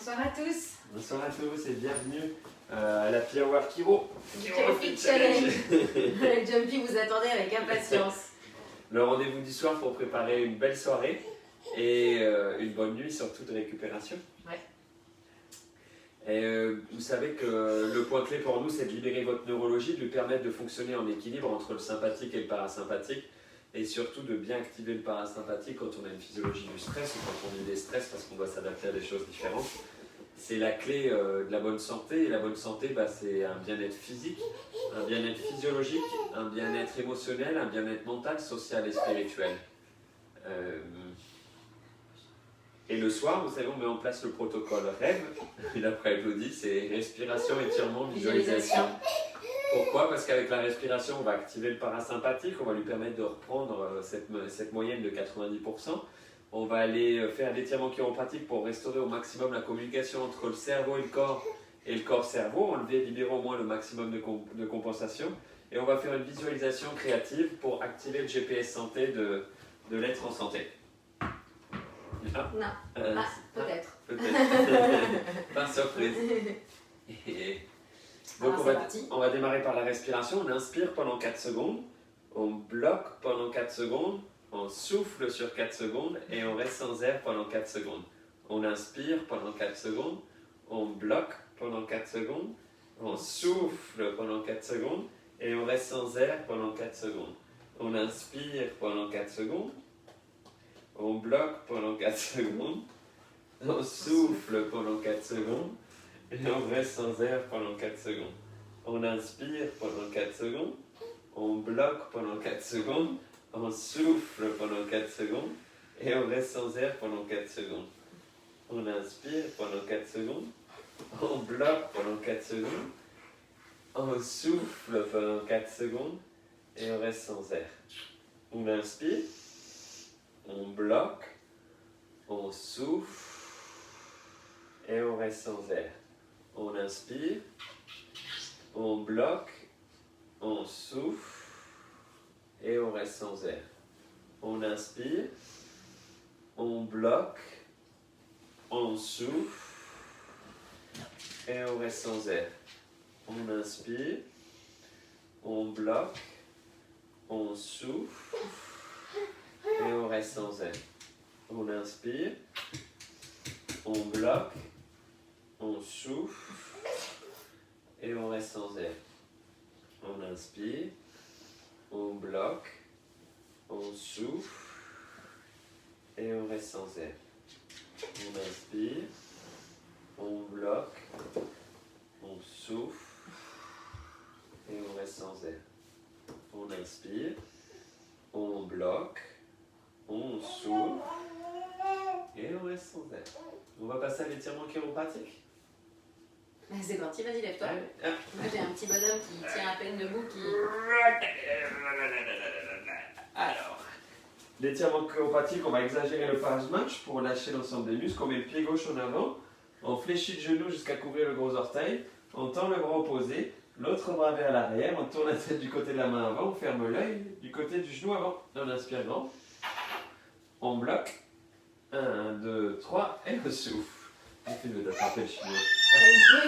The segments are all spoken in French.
Bonsoir à tous. Bonsoir à tous et bienvenue à la Power Kiro. Kiro Fit Challenge. Jumpy vous attendez avec impatience. Le rendez-vous du soir pour préparer une belle soirée et une bonne nuit surtout de récupération. Ouais. Et vous savez que le point clé pour nous c'est de libérer votre neurologie, de lui permettre de fonctionner en équilibre entre le sympathique et le parasympathique et surtout de bien activer le parasympathique quand on a une physiologie du stress ou quand on vit des stress parce qu'on doit s'adapter à des choses différentes. C'est la clé de la bonne santé et la bonne santé c'est un bien-être physique, un bien-être physiologique, un bien-être émotionnel, un bien-être mental, social et spirituel. Et le soir, vous savez, on met en place le protocole REV, et d'après Elodie, c'est respiration, étirement, visualisation. Pourquoi? Parce qu'avec la respiration, on va activer le parasympathique, on va lui permettre de reprendre cette moyenne de 90%. On va aller faire l'étirement chiropratique pour restaurer au maximum la communication entre le cerveau et le corps-cerveau, enlever et libérer au moins le maximum de compensation. Et on va faire une visualisation créative pour activer le GPS santé de l'être en santé. Ah, non, peut-être. Peut-être. Pas surprise. Donc on va démarrer par la respiration. On inspire pendant 4 secondes, on bloque pendant 4 secondes, on souffle sur 4 secondes et on reste sans air pendant 4 secondes. On inspire pendant 4 secondes, on bloque pendant 4 secondes, on souffle pendant 4 secondes et on reste sans air pendant 4 secondes. On inspire pendant 4 secondes, on bloque pendant 4 secondes, on souffle pendant 4 secondes et on reste sans air pendant 4 secondes. On inspire pendant 4 secondes, on bloque pendant 4 secondes, on souffle pendant 4 secondes et on reste sans air pendant 4 secondes. On inspire pendant 4 secondes, on bloque pendant 4 secondes, on souffle pendant 4 secondes et on reste sans air. On inspire, on bloque, on souffle et on reste sans air. On inspire, on bloque, on souffle et on reste sans air. On inspire, on bloque, on souffle et on reste sans air. On inspire, on bloque, on souffle et on reste sans air. On inspire, on bloque, on souffle et on reste sans air. On inspire, on bloque, on souffle et on reste sans air. On inspire, on bloque, on souffle et on reste sans air. On inspire, on bloque, on souffle et on reste sans air. On va passer à l'étirement chiropratique. C'est parti, vas-y, lève-toi. Moi j'ai un petit bonhomme qui tient à peine debout qui... Alors, l'étirement chiropratique, on va exagérer le page match pour lâcher l'ensemble des muscles. On met le pied gauche en avant, on fléchit le genou jusqu'à couvrir le gros orteil, on tend le bras opposé, l'autre bras vers l'arrière, on tourne la tête du côté de la main avant, on ferme l'œil du côté du genou avant. On inspire grand, on bloque, 1, 2, 3 et on souffle. Essaye d'attraper le chignon.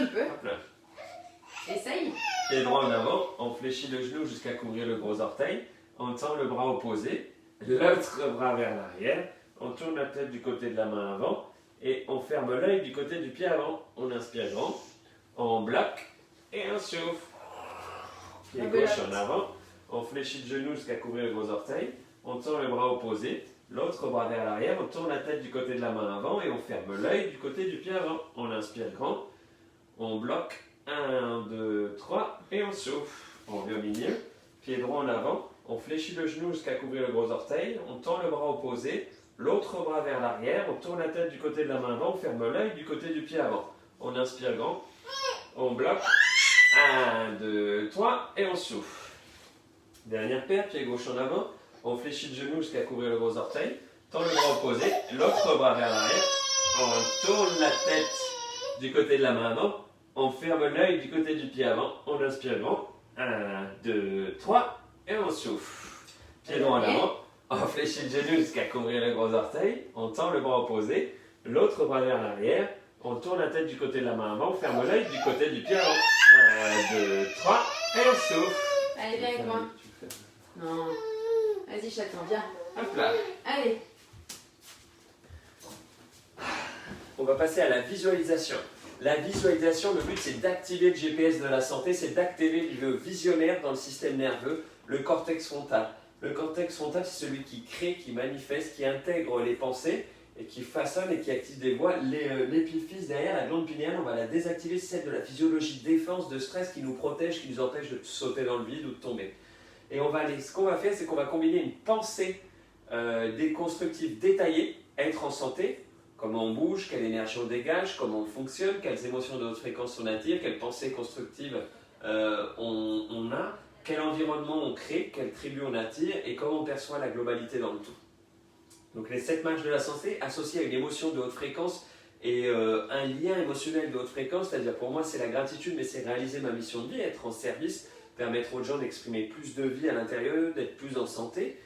Il peut. Hop là. Essaye. Pied droit en avant, on fléchit le genou jusqu'à couvrir le gros orteil, on tend le bras opposé, l'autre bras vers l'arrière, on tourne la tête du côté de la main avant et on ferme l'œil du côté du pied avant. On inspire grand, on bloque et on souffle. Pied gauche en avant, on fléchit le genou jusqu'à couvrir le gros orteil, on tend le bras opposé, l'autre bras vers l'arrière, on tourne la tête du côté de la main avant et on ferme l'œil du côté du pied avant. On inspire grand, on bloque, 1, 2, 3 et on souffle. On revient au milieu, pied droit en avant, on fléchit le genou jusqu'à couvrir le gros orteil, on tend le bras opposé, l'autre bras vers l'arrière, on tourne la tête du côté de la main avant, on ferme l'œil du côté du pied avant. On inspire grand, on bloque, 1, 2, 3 et on souffle. Dernière paire, pied gauche en avant, on fléchit le genou jusqu'à couvrir le gros orteil, tend le bras opposé, l'autre bras vers l'arrière, on tourne la tête du côté de la main avant, on ferme l'œil du côté du pied avant, on inspire grand, 1, 2, 3 et on souffle. Pied droit en avant, on fléchit le genou jusqu'à couvrir le gros orteil, on tend le bras opposé, l'autre bras vers l'arrière, On tourne la tête du côté de la main avant, on ferme l'œil du côté du pied avant. 1, 2, 3, et on souffle. Allez, viens avec moi. Non. Vas-y, chaton, viens. Hop là. Allez. On va passer à la visualisation. La visualisation, le but c'est d'activer le GPS de la santé, c'est d'activer le visionnaire dans le système nerveux, le cortex frontal. Le cortex frontal, c'est celui qui crée, qui manifeste, qui intègre les pensées et qui façonne et qui active des voies. L'épiphyse derrière, la glande pinéale, on va la désactiver, c'est celle de la physiologie de défense, de stress qui nous protège, qui nous empêche de sauter dans le vide ou de tomber. Et ce qu'on va faire, c'est qu'on va combiner une pensée déconstructive détaillée, être en santé, comment on bouge, quelle énergie on dégage, comment on fonctionne, quelles émotions de haute fréquence on attire, quelles pensées constructives on a, quel environnement on crée, quelle tribu on attire et comment on perçoit la globalité dans le tout. Donc les 7 marches de la santé associées à une émotion de haute fréquence et un lien émotionnel de haute fréquence, c'est-à-dire pour moi c'est la gratitude, mais c'est réaliser ma mission de vie, être en service, permettre aux gens d'exprimer plus de vie à l'intérieur, d'être plus en santé.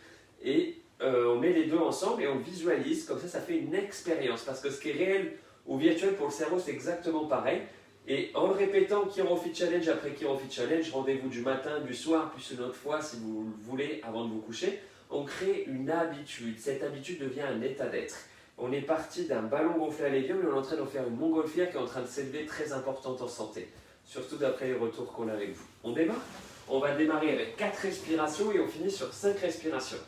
Et on met les deux ensemble et on visualise, comme ça fait une expérience. Parce que ce qui est réel ou virtuel pour le cerveau, c'est exactement pareil. Et en le répétant, Chiron-Fit Challenge après Chiron-Fit Challenge, rendez-vous du matin, du soir, puis une autre fois si vous le voulez avant de vous coucher, on crée une habitude. Cette habitude devient un état d'être. On est parti d'un ballon gonflé à l'hélium et on est en train d'en faire une montgolfière qui est en train de s'élever, très importante en santé. Surtout d'après les retours qu'on a avec vous. On démarre? On va démarrer avec 4 respirations et on finit sur 5 respirations.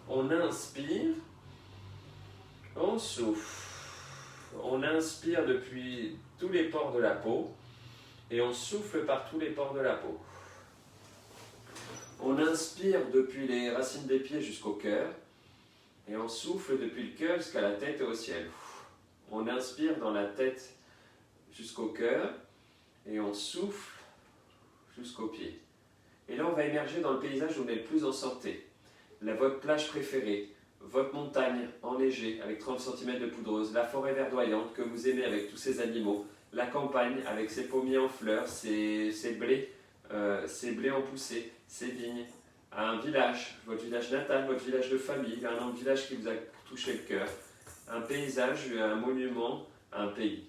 On inspire, on souffle. On inspire depuis tous les pores de la peau et on souffle par tous les pores de la peau. On inspire depuis les racines des pieds jusqu'au cœur et on souffle depuis le cœur jusqu'à la tête et au ciel. On inspire dans la tête jusqu'au cœur et on souffle jusqu'aux pieds. Et là, on va émerger dans le paysage où on est le plus en santé. Votre plage préférée, votre montagne enneigée avec 30 cm de poudreuse, la forêt verdoyante que vous aimez avec tous ces animaux, la campagne avec ses pommiers en fleurs, ses blés en poussée, ses vignes, un village, votre village natal, votre village de famille, un village qui vous a touché le cœur, un paysage, un monument, un pays.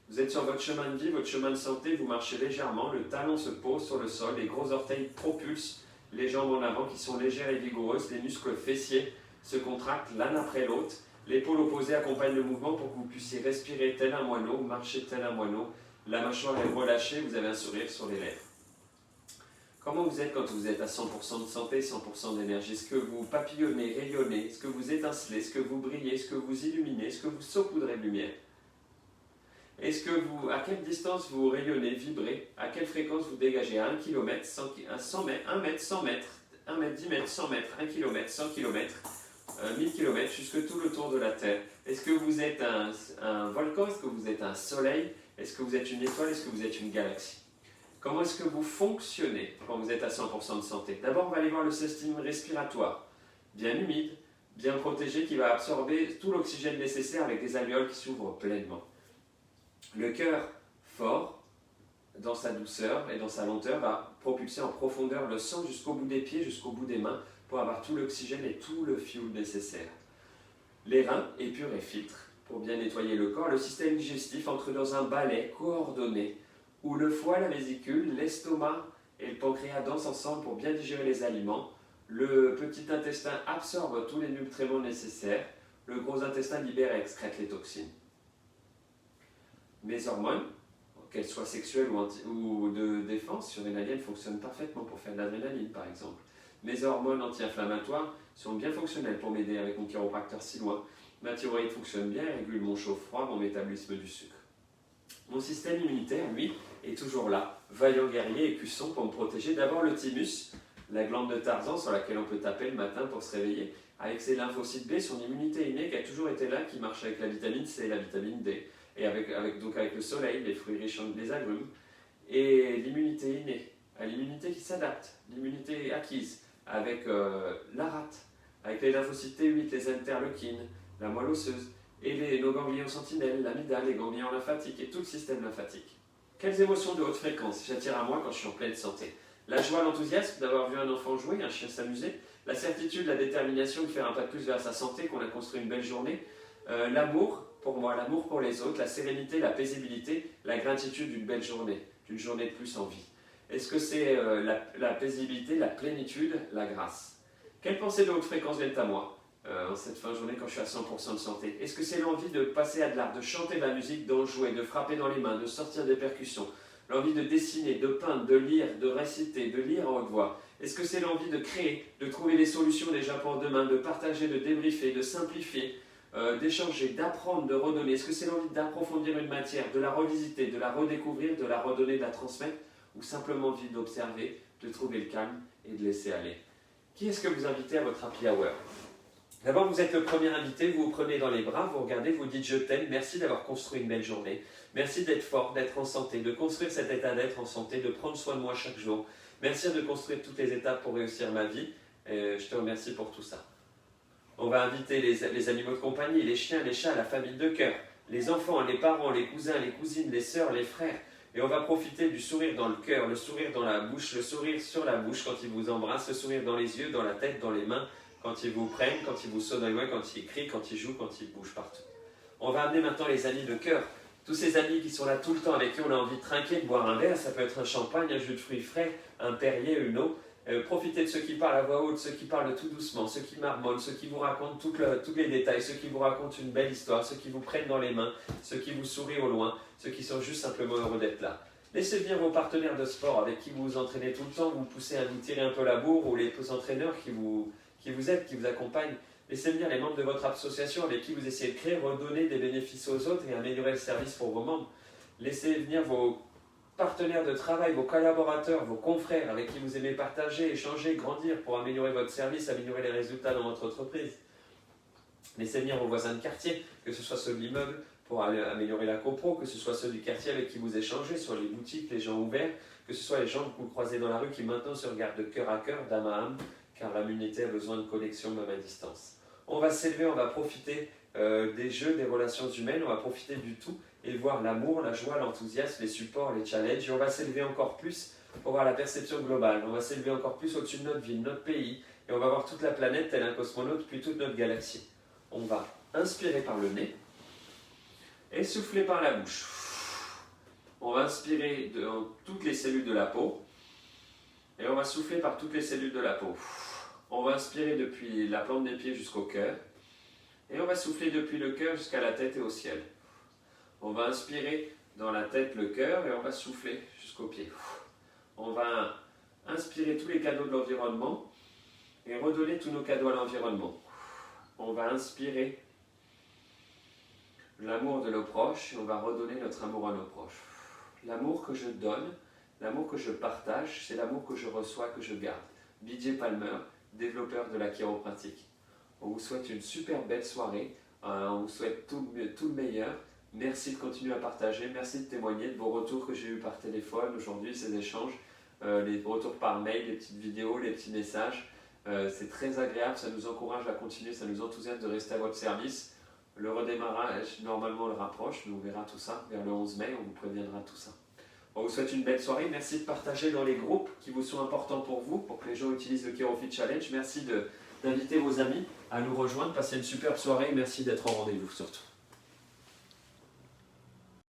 Vous êtes sur votre chemin de vie, votre chemin de santé, vous marchez légèrement, le talon se pose sur le sol, les gros orteils propulsent les jambes en avant qui sont légères et vigoureuses, les muscles fessiers se contractent l'un après l'autre, l'épaule opposée accompagne le mouvement pour que vous puissiez respirer tel un moineau, marcher tel un moineau, la mâchoire est relâchée, vous avez un sourire sur les lèvres. Comment vous êtes quand vous êtes à 100% de santé, 100% d'énergie? Est-ce que vous papillonnez, rayonnez? Est-ce que vous étincelez? Est-ce que vous brillez? Est-ce que vous illuminez? Est-ce que vous saupoudrez de lumière? Est-ce que à quelle distance vous rayonnez, vibrez? À quelle fréquence vous dégagez? À 1 km, 100 mètres, 1 mètre, 100 mètres, 1 mètre, 10 mètres, 100 mètres, 1 km, 100 km, 1000 km, jusque tout le tour de la Terre. Est-ce que vous êtes un volcan? Est-ce que vous êtes un soleil? Est-ce que vous êtes une étoile? Est-ce que vous êtes une galaxie? Comment est-ce que vous fonctionnez quand vous êtes à 100% de santé? D'abord, on va aller voir le système respiratoire, bien humide, bien protégé, qui va absorber tout l'oxygène nécessaire avec des alvéoles qui s'ouvrent pleinement. Le cœur fort, dans sa douceur et dans sa lenteur, va propulser en profondeur le sang jusqu'au bout des pieds, jusqu'au bout des mains, pour avoir tout l'oxygène et tout le fuel nécessaire. Les reins épurent et filtrent pour bien nettoyer le corps. Le système digestif entre dans un balai coordonné où le foie, la vésicule, l'estomac et le pancréas dansent ensemble pour bien digérer les aliments. Le petit intestin absorbe tous les nutriments nécessaires. Le gros intestin libère et excrète les toxines. Mes hormones, qu'elles soient sexuelles ou de défense, surrénaliennes, fonctionnent parfaitement pour faire de l'adrénaline par exemple. Mes hormones anti-inflammatoires sont bien fonctionnelles pour m'aider avec mon chiropracteur si loin. Ma thyroïde fonctionne bien et régule mon chaud-froid, mon métabolisme du sucre. Mon système immunitaire, lui, est toujours là, vaillant guerrier et cuisson pour me protéger. D'abord le thymus, la glande de Tarzan sur laquelle on peut taper le matin pour se réveiller, avec ses lymphocytes B, son immunité innée qui a toujours été là, qui marche avec la vitamine C, la vitamine D, et avec le soleil, les fruits riches en les agrumes, et l'immunité innée, l'immunité qui s'adapte, l'immunité acquise, avec la rate, avec les lymphocytes T8, les interleukines, la moelle osseuse, et nos ganglions sentinelles, l'amygdale, les ganglions lymphatiques et tout le système lymphatique. Quelles émotions de haute fréquence j'attire à moi quand je suis en pleine santé? La joie, l'enthousiasme d'avoir vu un enfant jouer, un chien s'amuser, la certitude, la détermination de faire un pas de plus vers sa santé, qu'on a construit une belle journée, L'amour, pour moi, l'amour pour les autres, la sérénité, la paisibilité, la gratitude d'une belle journée, d'une journée de plus en vie. Est-ce que c'est la paisibilité, la plénitude, la grâce? Quelles pensées de haute fréquence viennent à moi en cette fin de journée quand je suis à 100% de santé? Est-ce que c'est l'envie de passer à de l'art, de chanter de la musique, d'en jouer, de frapper dans les mains, de sortir des percussions? L'envie de dessiner, de peindre, de lire, de réciter, de lire en haute voix? Est-ce que c'est l'envie de créer, de trouver des solutions déjà pour demain, de partager, de débriefer, de simplifier, d'échanger, d'apprendre, de redonner? Est-ce que c'est l'envie d'approfondir une matière, de la revisiter, de la redécouvrir, de la redonner, de la transmettre? Ou simplement envie d'observer, de trouver le calme et de laisser aller? Qui est-ce que vous invitez à votre happy hour? D'abord, vous êtes le premier invité, vous vous prenez dans les bras, vous regardez, vous dites « je t'aime », merci d'avoir construit une belle journée, merci d'être fort, d'être en santé, de construire cet état d'être en santé, de prendre soin de moi chaque jour, merci de construire toutes les étapes pour réussir ma vie, et je te remercie pour tout ça. On va inviter les animaux de compagnie, les chiens, les chats, la famille de cœur, les enfants, les parents, les cousins, les cousines, les sœurs, les frères, et on va profiter du sourire dans le cœur, le sourire dans la bouche, le sourire sur la bouche quand ils vous embrassent, le sourire dans les yeux, dans la tête, dans les mains, quand ils vous prennent, quand ils vous sonnent à loin, quand ils crient, quand ils jouent, quand ils bougent partout. On va amener maintenant les amis de cœur, tous ces amis qui sont là tout le temps, avec qui on a envie de trinquer, de boire un verre, ça peut être un champagne, un jus de fruits frais, un Perrier, une eau. Profitez de ceux qui parlent à voix haute, ceux qui parlent tout doucement, ceux qui marmonnent, ceux qui vous racontent tous les détails, ceux qui vous racontent une belle histoire, ceux qui vous prennent dans les mains, ceux qui vous sourient au loin, ceux qui sont juste simplement heureux d'être là. Laissez venir vos partenaires de sport avec qui vous vous entraînez tout le temps, vous poussez à vous tirer un peu la bourre, ou les entraîneurs qui vous aident, qui vous accompagnent. Laissez venir les membres de votre association avec qui vous essayez de créer, redonner des bénéfices aux autres et améliorer le service pour vos membres. Laissez venir vos partenaires de travail, vos collaborateurs, vos confrères avec qui vous aimez partager, échanger, grandir pour améliorer votre service, améliorer les résultats dans votre entreprise. Laissez venir vos voisins de quartier, que ce soit ceux de l'immeuble pour améliorer la copro, que ce soit ceux du quartier avec qui vous échangez, sur les boutiques, les gens ouverts, que ce soit les gens que vous croisez dans la rue qui maintenant se regardent de cœur à cœur, d'âme à âme, car l'humanité a besoin de connexion même à distance. On va s'élever, on va profiter des jeux, des relations humaines, on va profiter du tout et voir l'amour, la joie, l'enthousiasme, les supports, les challenges, et on va s'élever encore plus pour voir la perception globale, on va s'élever encore plus au-dessus de notre ville, notre pays, et on va voir toute la planète tel un cosmonaute, puis toute notre galaxie. On va inspirer par le nez, et souffler par la bouche. On va inspirer dans toutes les cellules de la peau, et on va souffler par toutes les cellules de la peau. On va inspirer depuis la plante des pieds jusqu'au cœur, et on va souffler depuis le cœur jusqu'à la tête et au ciel. On va inspirer dans la tête, le cœur, et on va souffler jusqu'aux pieds. On va inspirer tous les cadeaux de l'environnement, et redonner tous nos cadeaux à l'environnement. On va inspirer l'amour de nos proches, et on va redonner notre amour à nos proches. L'amour que je donne, l'amour que je partage, c'est l'amour que je reçois, que je garde. B.J. Palmer, développeur de la chiropratique. On vous souhaite une super belle soirée, on vous souhaite tout le meilleur. Merci de continuer à partager, merci de témoigner de vos retours que j'ai eus par téléphone aujourd'hui, ces échanges, les retours par mail, les petites vidéos, les petits messages. C'est très agréable, ça nous encourage à continuer, ça nous enthousiasme de rester à votre service. Le redémarrage, normalement, le rapproche, mais on verra tout ça vers le 11 mai, on vous préviendra tout ça. On vous souhaite une belle soirée, merci de partager dans les groupes qui vous sont importants pour vous, pour que les gens utilisent le KeroFit Challenge. Merci d'inviter vos amis à nous rejoindre, passez une superbe soirée, merci d'être au rendez-vous surtout.